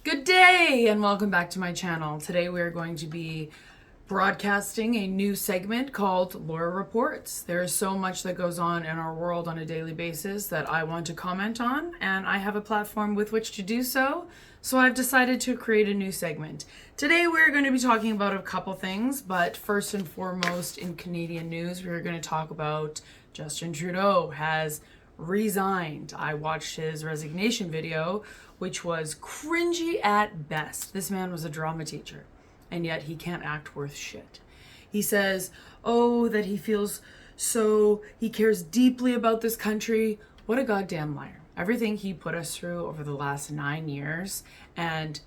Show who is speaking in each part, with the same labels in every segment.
Speaker 1: Good day and welcome back to my channel. Today we are going to be broadcasting a new segment called Laura Reports. There is so much that goes on in our world on a daily basis that I want to comment on, and I have a platform with which to do so. So I've decided to create a new segment. Today we're going to be talking about a couple things, but first and foremost in Canadian news, we're going to talk about Justin Trudeau has resigned. I watched his resignation video, which was cringy at best. This man was a drama teacher, and yet he can't act worth shit. He says, that he cares deeply about this country. What a goddamn liar. Everything he put us through over the last 9 years, and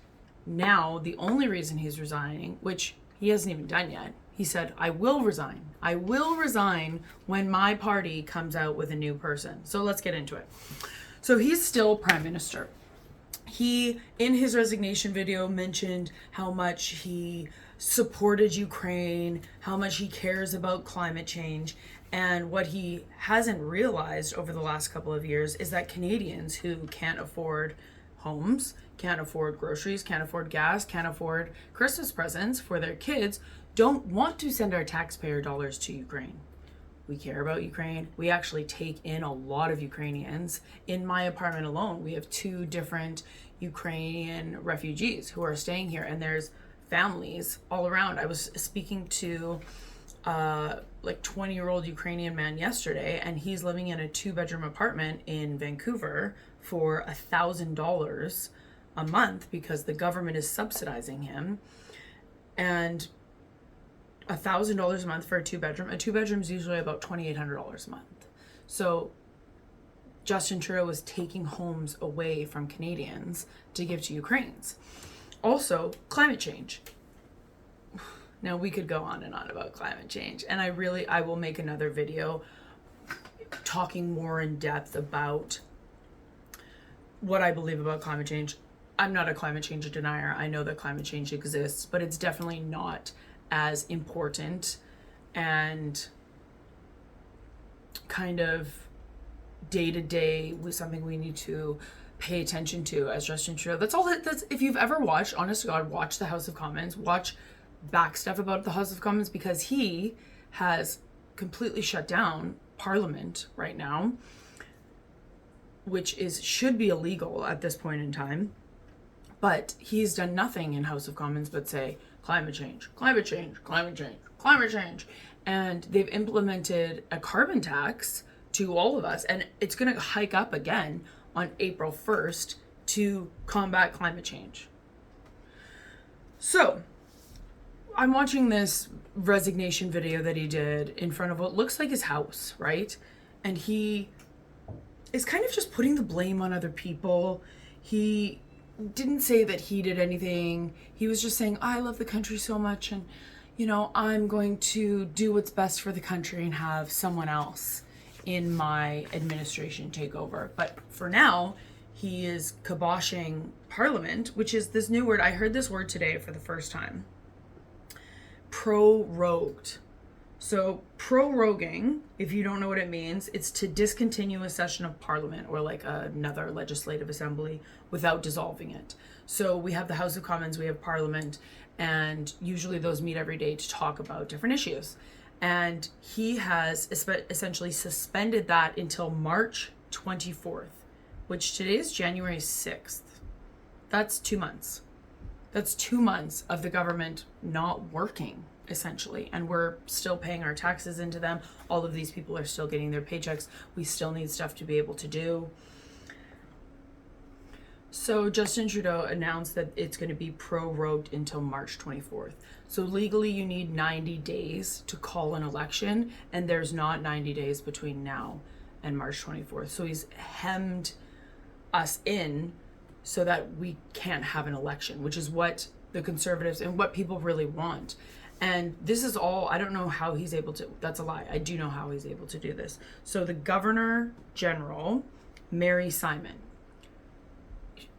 Speaker 1: now the only reason he's resigning, which he hasn't even done yet, he said, I will resign. I will resign when my party comes out with a new person. So let's get into it. So he's still prime minister. He, in his resignation video, mentioned how much he supported Ukraine, how much he cares about climate change. And what he hasn't realized over the last couple of years is that Canadians who can't afford homes, can't afford groceries, can't afford gas, can't afford Christmas presents for their kids, don't want to send our taxpayer dollars to Ukraine. We care about Ukraine. We actually take in a lot of Ukrainians. In my apartment alone, we have 2 different Ukrainian refugees who are staying here, and there's families all around. I was speaking to 20-year-old Ukrainian man yesterday, and he's living in a 2-bedroom apartment in Vancouver for $1,000 a month because the government is subsidizing him. And $1,000 a month for a 2-bedroom. A 2-bedroom is usually about $2,800 a month. So Justin Trudeau is taking homes away from Canadians to give to Ukrainians. Also, climate change. Now we could go on and on about climate change, and I will make another video talking more in depth about what I believe about climate change. I'm not a climate change denier. I know that climate change exists, but it's definitely not as important and kind of day-to-day with something we need to pay attention to as Justin Trudeau. That's if you've ever watched, honest to God, watch the House of Commons, watch back stuff about the House of Commons, because he has completely shut down Parliament right now, which should be illegal at this point in time. But he's done nothing in House of Commons but say, climate change, climate change, climate change, climate change. And they've implemented a carbon tax to all of us. And it's going to hike up again on April 1st to combat climate change. So I'm watching this resignation video that he did in front of what looks like his house, right? And he is kind of just putting the blame on other people. He didn't say that he did anything. He was just saying, I love the country so much, and I'm going to do what's best for the country and have someone else in my administration take over. But for now, he is kiboshing Parliament, which is this new word. I heard this word today for the first time. Prorogued. So proroguing, if you don't know what it means, it's to discontinue a session of Parliament or like another legislative assembly without dissolving it. So we have the House of Commons, we have Parliament, and usually those meet every day to talk about different issues. And he has essentially suspended that until March 24th, which today is January 6th. That's 2 months. That's 2 months of the government not working, essentially, and we're still paying our taxes into them. All of these people are still getting their paychecks. We still need stuff to be able to do. So Justin Trudeau announced that it's going to be prorogued until March 24th. So legally you need 90 days to call an election, and there's not 90 days between now and March 24th. So he's hemmed us in so that we can't have an election, which is what the Conservatives and what people really want. And this is all, I don't know how he's able to, that's a lie. I do know how he's able to do this. So the Governor General, Mary Simon,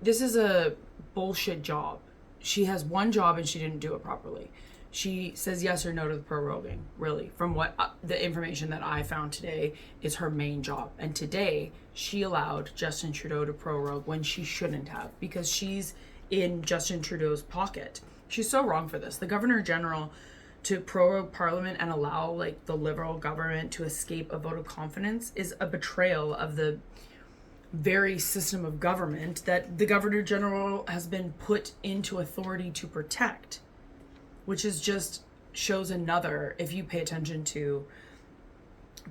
Speaker 1: this is a bullshit job. She has one job and she didn't do it properly. She says yes or no to the proroguing, really, from what the information that I found today is her main job. And today she allowed Justin Trudeau to prorogue when she shouldn't have, because she's in Justin Trudeau's pocket. She's so wrong for this. The Governor General to prorogue Parliament and allow like the Liberal government to escape a vote of confidence is a betrayal of the very system of government that the Governor General has been put into authority to protect, which is just shows another, if you pay attention to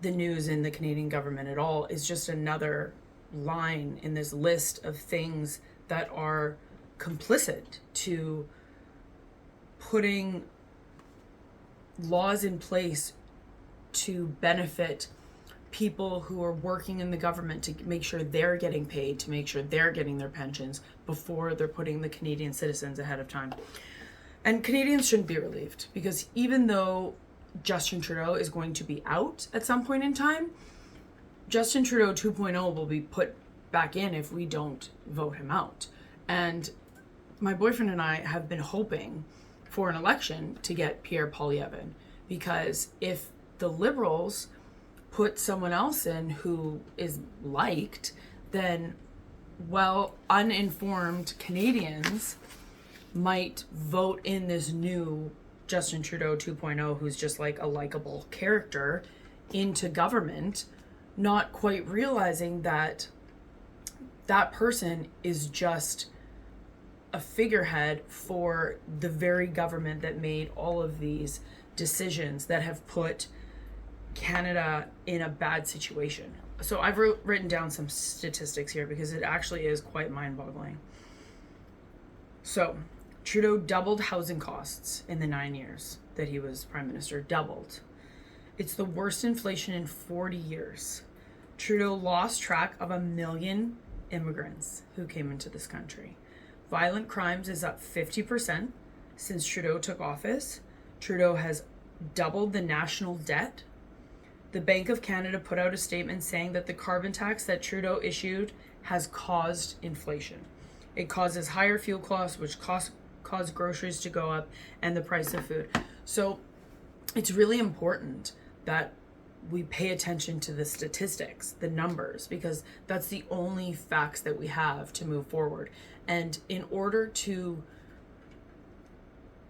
Speaker 1: the news in the Canadian government at all, is just another line in this list of things that are complicit to putting laws in place to benefit people who are working in the government, to make sure they're getting paid, to make sure they're getting their pensions before they're putting the Canadian citizens ahead of time. And Canadians shouldn't be relieved, because even though Justin Trudeau is going to be out at some point in time, Justin Trudeau 2.0 will be put back in if we don't vote him out. And my boyfriend and I have been hoping for an election to get Pierre Poilievre, because if the Liberals put someone else in who is liked, then, well, uninformed Canadians might vote in this new Justin Trudeau 2.0, who's just like a likable character, into government, not quite realizing that that person is just a figurehead for the very government that made all of these decisions that have put Canada in a bad situation. So I've written down some statistics here because it actually is quite mind-boggling. So Trudeau doubled housing costs in the 9 years that he was prime minister. Doubled. It's the worst inflation in 40 years. Trudeau lost track of 1 million immigrants who came into this country. Violent crimes is up 50% since Trudeau took office. Trudeau has doubled the national debt. The Bank of Canada put out a statement saying that the carbon tax that Trudeau issued has caused inflation. It causes higher fuel costs, which cause groceries to go up, and the price of food. So it's really important that we pay attention to the statistics, the numbers, because that's the only facts that we have to move forward. And in order to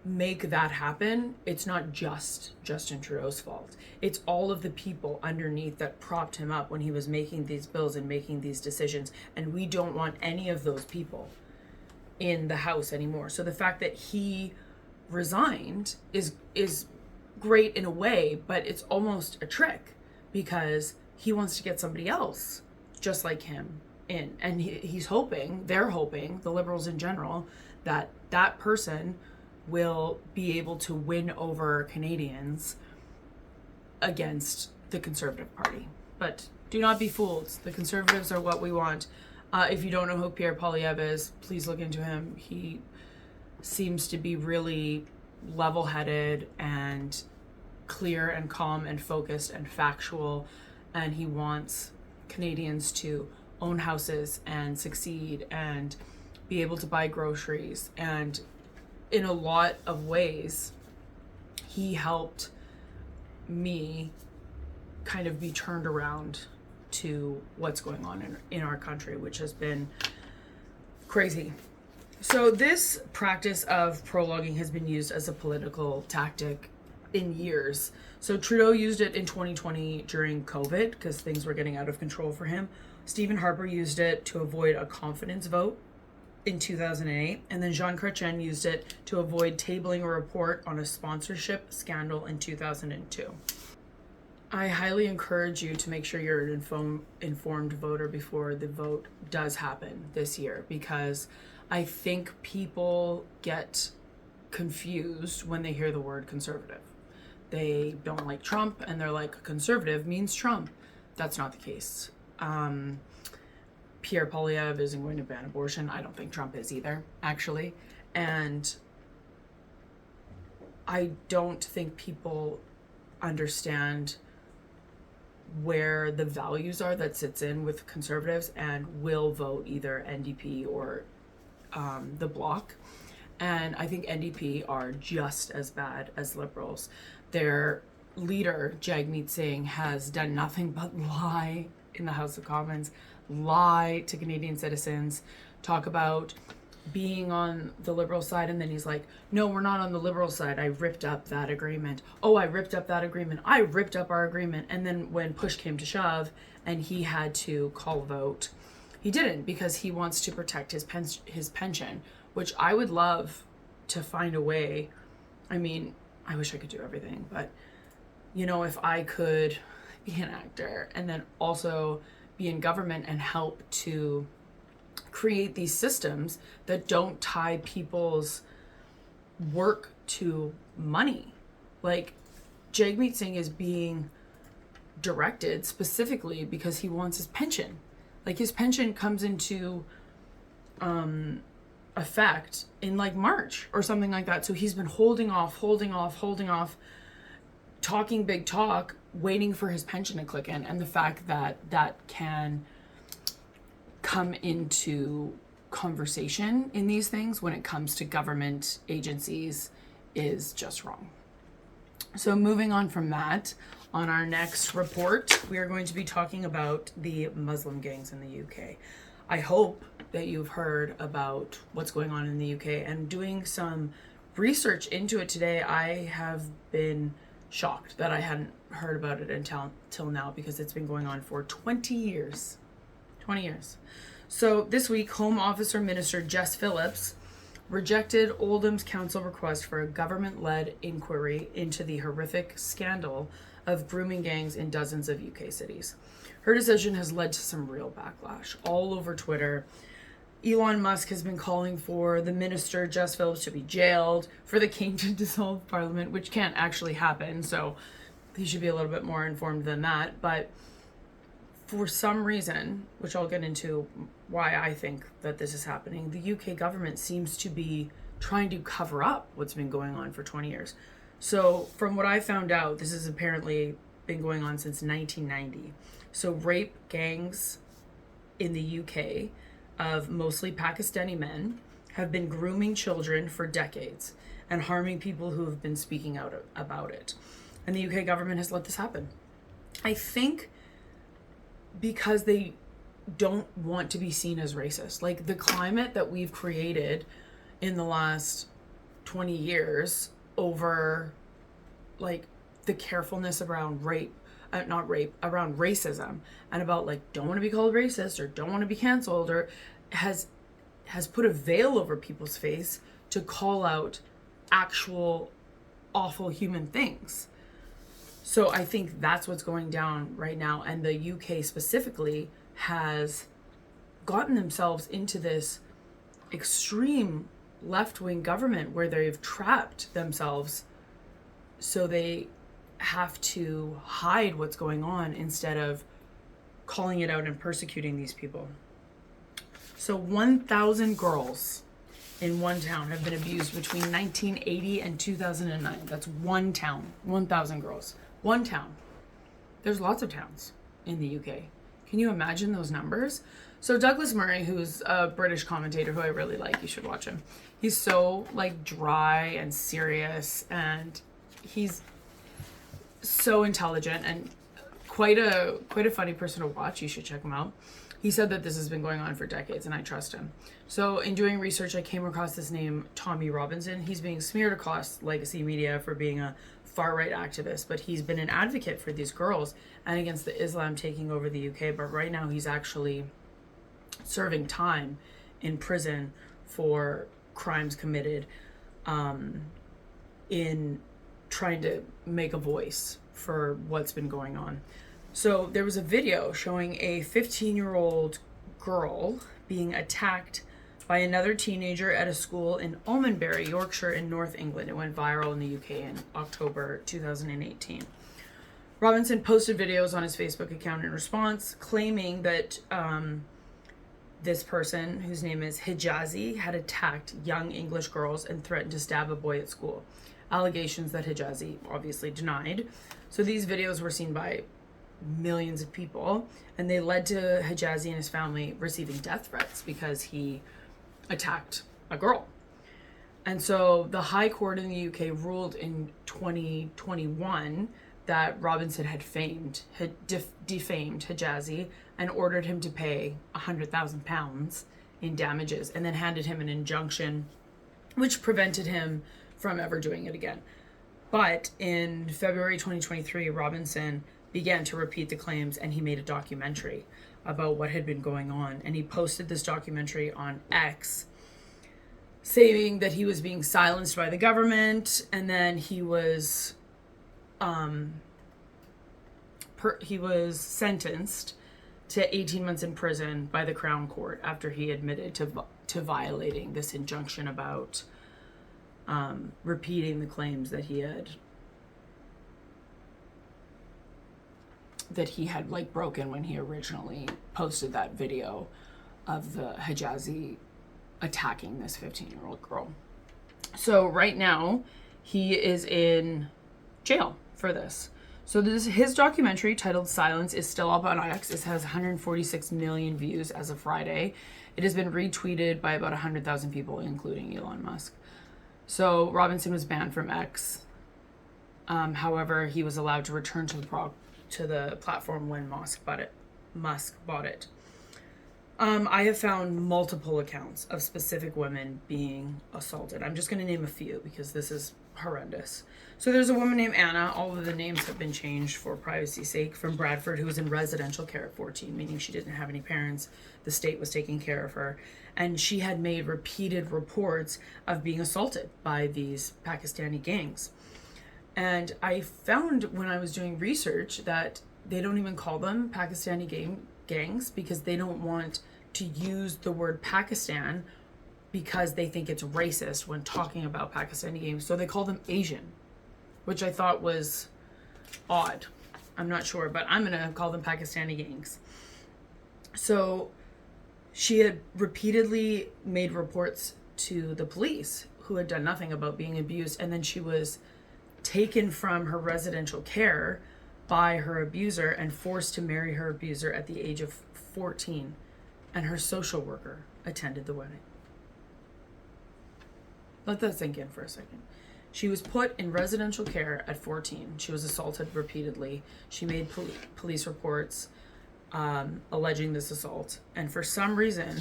Speaker 1: make that happen, it's not just Justin Trudeau's fault. It's all of the people underneath that propped him up when he was making these bills and making these decisions. And we don't want any of those people in the House anymore. So the fact that he resigned is great in a way, but it's almost a trick, because he wants to get somebody else just like him in. And he's hoping, they're hoping, the Liberals in general, that that person will be able to win over Canadians against the Conservative Party. But do not be fooled. The Conservatives are what we want. If you don't know who Pierre Poilievre is, please look into him. He seems to be really level-headed and clear and calm and focused and factual, and he wants Canadians to own houses and succeed and be able to buy groceries. And in a lot of ways, he helped me kind of be turned around to what's going on in our country, which has been crazy. So this practice of prologuing has been used as a political tactic in years. So Trudeau used it in 2020 during COVID because things were getting out of control for him. Stephen Harper used it to avoid a confidence vote in 2008, and then Jean Chrétien used it to avoid tabling a report on a sponsorship scandal in 2002. I highly encourage you to make sure you're an informed voter before the vote does happen this year, because I think people get confused when they hear the word conservative. They don't like Trump and they're like, conservative means Trump. That's not the case. Pierre Poilievre isn't going to ban abortion. I don't think Trump is either, actually. And I don't think people understand where the values are that sits in with conservatives and will vote either NDP or the Bloc. And I think NDP are just as bad as Liberals. Their leader, Jagmeet Singh, has done nothing but lie in the House of Commons, lie to Canadian citizens, talk about being on the liberal side, and then he's like, no, we're not on the liberal side. I ripped up that agreement. Oh, I ripped up that agreement. I ripped up our agreement. And then when push came to shove and he had to call a vote, he didn't, because he wants to protect his pension, which I would love to find a way. I mean, I wish I could do everything, but you know, if I could be an actor and then also be in government and help to create these systems that don't tie people's work to money. Like, Jagmeet Singh is being directed specifically because he wants his pension. Like, his pension comes into effect in like March or something like that. So he's been holding off, talking big talk, waiting for his pension to click in. And the fact that that can come into conversation in these things when it comes to government agencies is just wrong. So moving on from that, on our next report, we are going to be talking about the Muslim gangs in the UK. I hope that you've heard about what's going on in the UK, and doing some research into it today, I have been shocked that I hadn't heard about it until now, because it's been going on for 20 years. 20 years. So this week, Home Office Minister Jess Phillips rejected Oldham's council request for a government-led inquiry into the horrific scandal of grooming gangs in dozens of UK cities. Her decision has led to some real backlash all over Twitter. Elon Musk has been calling for the minister, Jess Phillips, to be jailed, for the king to dissolve parliament, which can't actually happen, so he should be a little bit more informed than that. But for some reason, which I'll get into why I think that this is happening, the UK government seems to be trying to cover up what's been going on for 20 years. So from what I found out, this has apparently been going on since 1990. So rape gangs in the UK of mostly Pakistani men have been grooming children for decades and harming people who have been speaking out about it. And the UK government has let this happen. I think because they don't want to be seen as racist. Like, the climate that we've created in the last 20 years over, like, the carefulness around around racism, and about, like, don't want to be called racist or don't want to be canceled, or has put a veil over people's face to call out actual awful human things. So I think that's what's going down right now. And the UK specifically has gotten themselves into this extreme left-wing government where they've trapped themselves, so they have to hide what's going on instead of calling it out and persecuting these people. So 1,000 girls in one town have been abused between 1980 and 2009. That's one town, 1,000 girls. One town. There's lots of towns in the UK. Can you imagine those numbers? So Douglas Murray, who's a British commentator who I really like, you should watch him. He's so, like, dry and serious, and he's so intelligent and quite a funny person to watch. You should check him out. He said that this has been going on for decades, and I trust him. So in doing research, I came across this name, Tommy Robinson. He's being smeared across legacy media for being a far-right activist, but he's been an advocate for these girls and against the Islam taking over the UK. But right now he's actually serving time in prison for crimes committed in trying to make a voice for what's been going on. So there was a video showing a 15-year-old girl being attacked by another teenager at a school in Almonbury, Yorkshire in North England. It went viral in the UK in October 2018. Robinson posted videos on his Facebook account in response, claiming that this person, whose name is Hijazi, had attacked young English girls and threatened to stab a boy at school. Allegations that Hijazi obviously denied. So these videos were seen by millions of people, and they led to Hijazi and his family receiving death threats because he attacked a girl. And so the High Court in the UK ruled in 2021 that Robinson had defamed Hijazi and ordered him to pay £100,000 in damages and then handed him an injunction, which prevented him from ever doing it again. But in February 2023, Robinson began to repeat the claims, and he made a documentary about what had been going on. And he posted this documentary on X, saying that he was being silenced by the government, and then he was sentenced to 18 months in prison by the Crown Court after he admitted to violating this injunction about repeating the claims that he had like broken when he originally posted that video of the Hijazi attacking this 15-year-old girl. So right now he is in jail for this. So his documentary titled Silence is still up on X. It has 146 million views as of Friday. It has been retweeted by about 100,000 people, including Elon Musk. So Robinson was banned from X. However, he was allowed to return to the platform when Musk bought it. I have found multiple accounts of specific women being assaulted. I'm just going to name a few because this is horrendous. So there's a woman named Anna. All of the names have been changed for privacy's sake, from Bradford, who was in residential care at 14, meaning she didn't have any parents. The state was taking care of her. And she had made repeated reports of being assaulted by these Pakistani gangs. And I found when I was doing research that they don't even call them Pakistani gangs because they don't want to use the word Pakistan because they think it's racist when talking about Pakistani gangs. So they call them Asian, which I thought was odd. I'm not sure, but I'm going to call them Pakistani gangs. So she had repeatedly made reports to the police, who had done nothing about being abused. And then she was taken from her residential care by her abuser and forced to marry her abuser at the age of 14. And her social worker attended the wedding. Let that sink in for a second. She was put in residential care at 14. She was assaulted repeatedly. She made police reports alleging this assault. And for some reason,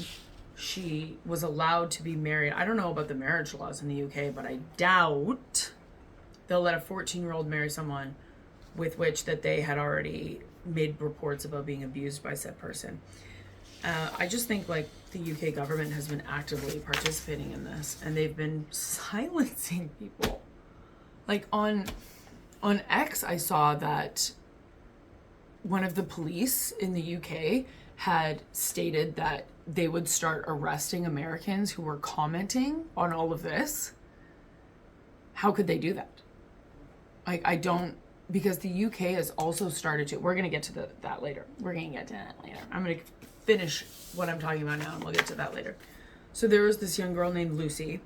Speaker 1: she was allowed to be married. I don't know about the marriage laws in the UK, but I doubt they'll let a 14-year-old marry someone with which that they had already made reports about being abused by said person. I just think like the UK government has been actively participating in this, and they've been silencing people. Like on X, I saw that one of the police in the UK had stated that they would start arresting Americans who were commenting on all of this. How could they do that? Like, I don't, because the UK has also started to, we're going to get to that later. I'm going to finish what I'm talking about now and we'll get to that later. So there was this young girl named Lucy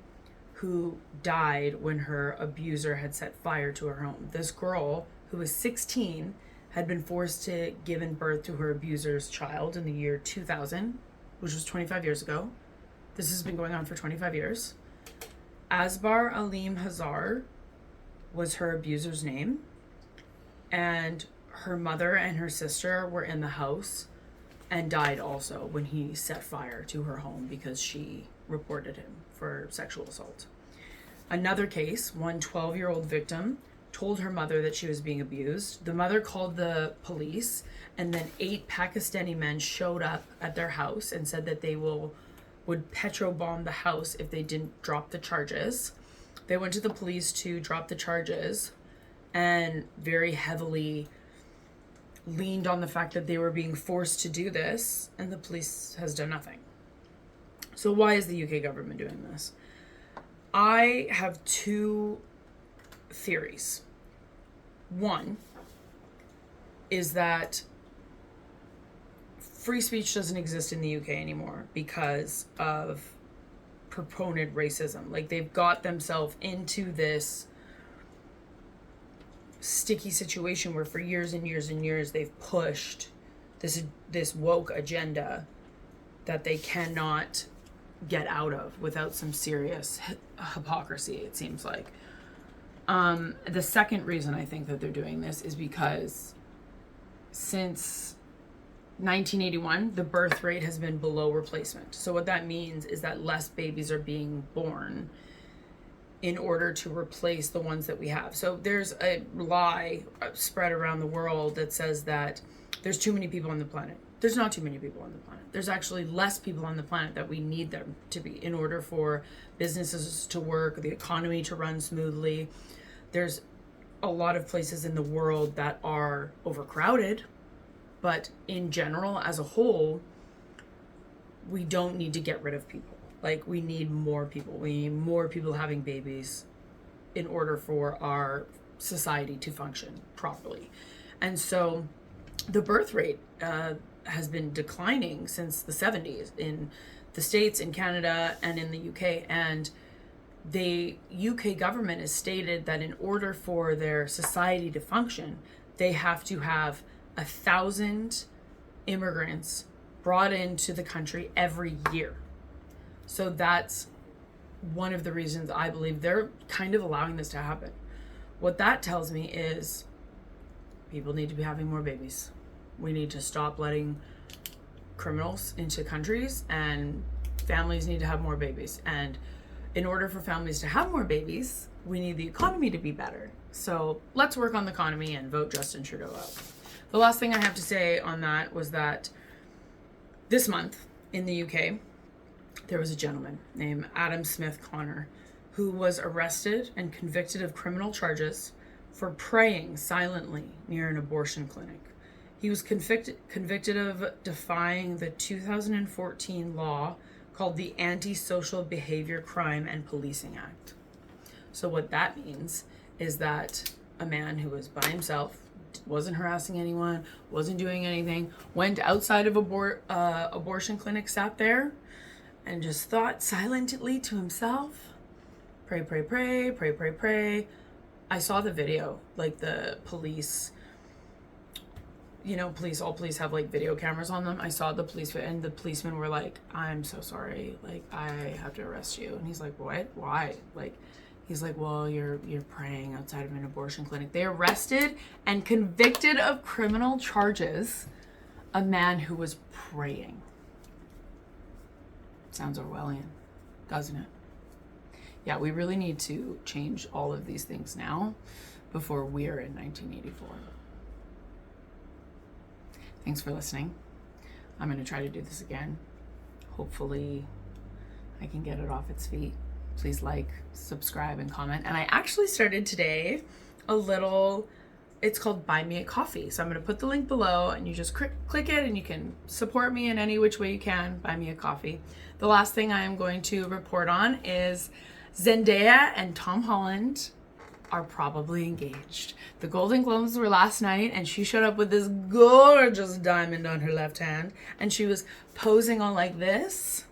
Speaker 1: who died when her abuser had set fire to her home. This girl, who was 16, had been forced to give birth to her abuser's child in the year 2000, which was 25 years ago. This has been going on for 25 years. Asbar Alim Hazar was her abuser's name, and her mother and her sister were in the house and died also when he set fire to her home because she reported him for sexual assault. Another case, one 12-year-old victim told her mother that she was being abused. The mother called the police, and then 8 Pakistani men showed up at their house and said that they would petrobomb the house if they didn't drop the charges. They went to the police to drop the charges and very heavily leaned on the fact that they were being forced to do this, and the police has done nothing. So why is the UK government doing this? I have 2 theories. One is that free speech doesn't exist in the UK anymore because of proponent racism. Like, they've got themselves into this sticky situation where for years and years and years they've pushed this woke agenda that they cannot get out of without some serious hypocrisy, it seems like. The second reason I think that they're doing this is because since 1981, the birth rate has been below replacement. So what that means is that less babies are being born in order to replace the ones that we have. So there's a lie spread around the world that says that there's too many people on the planet. There's not too many people on the planet. There's actually less people on the planet that we need them to be in order for businesses to work, the economy to run smoothly. There's a lot of places in the world that are overcrowded, but in general, as a whole, we don't need to get rid of people. Like, we need more people. We need more people having babies in order for our society to function properly. And so the birth rate has been declining since the 70s in the States, in Canada, and in the UK. And the UK government has stated that in order for their society to function, they have to have 1,000 immigrants brought into the country every year. So that's one of the reasons I believe they're kind of allowing this to happen. What that tells me is people need to be having more babies. We need to stop letting criminals into countries, and families need to have more babies. And in order for families to have more babies, we need the economy to be better. So let's work on the economy and vote Justin Trudeau out. The last thing I have to say on that was that this month in the UK, there was a gentleman named Adam Smith Connor who was arrested and convicted of criminal charges for praying silently near an abortion clinic. He was convicted of defying the 2014 law called the Anti-Social Behavior Crime and Policing Act. So what that means is that a man who was by himself, wasn't harassing anyone, wasn't doing anything, went outside of abortion clinic, sat there, and just thought silently to himself, pray, pray, pray, pray, pray, pray. I saw the video, like the police, all police have like video cameras on them. I saw the police, and the policemen were like, I'm so sorry, like, I have to arrest you. And he's like, what? Why? Like, he's like, well, you're praying outside of an abortion clinic. They arrested and convicted of criminal charges a man who was praying. Sounds Orwellian, doesn't it? Yeah, we really need to change all of these things now before we're in 1984. Thanks for listening. I'm going to try to do this again. Hopefully I can get it off its feet. Please like, subscribe, and comment. And I actually started today it's called Buy Me a Coffee. So I'm going to put the link below, and you just click it, and you can support me in any which way you can. Buy me a coffee. The last thing I am going to report on is Zendaya and Tom Holland are probably engaged. The Golden Globes were last night, and she showed up with this gorgeous diamond on her left hand, and she was posing all like this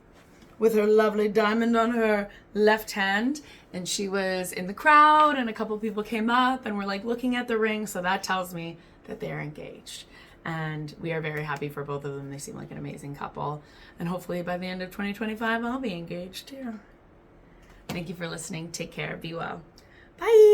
Speaker 1: with her lovely diamond on her left hand, and she was in the crowd, and a couple people came up and were like looking at the ring. So that tells me that they're engaged, and we are very happy for both of them. They seem like an amazing couple, and hopefully by the end of 2025 I'll be engaged too. Thank you for listening. Take care. Be well. Bye.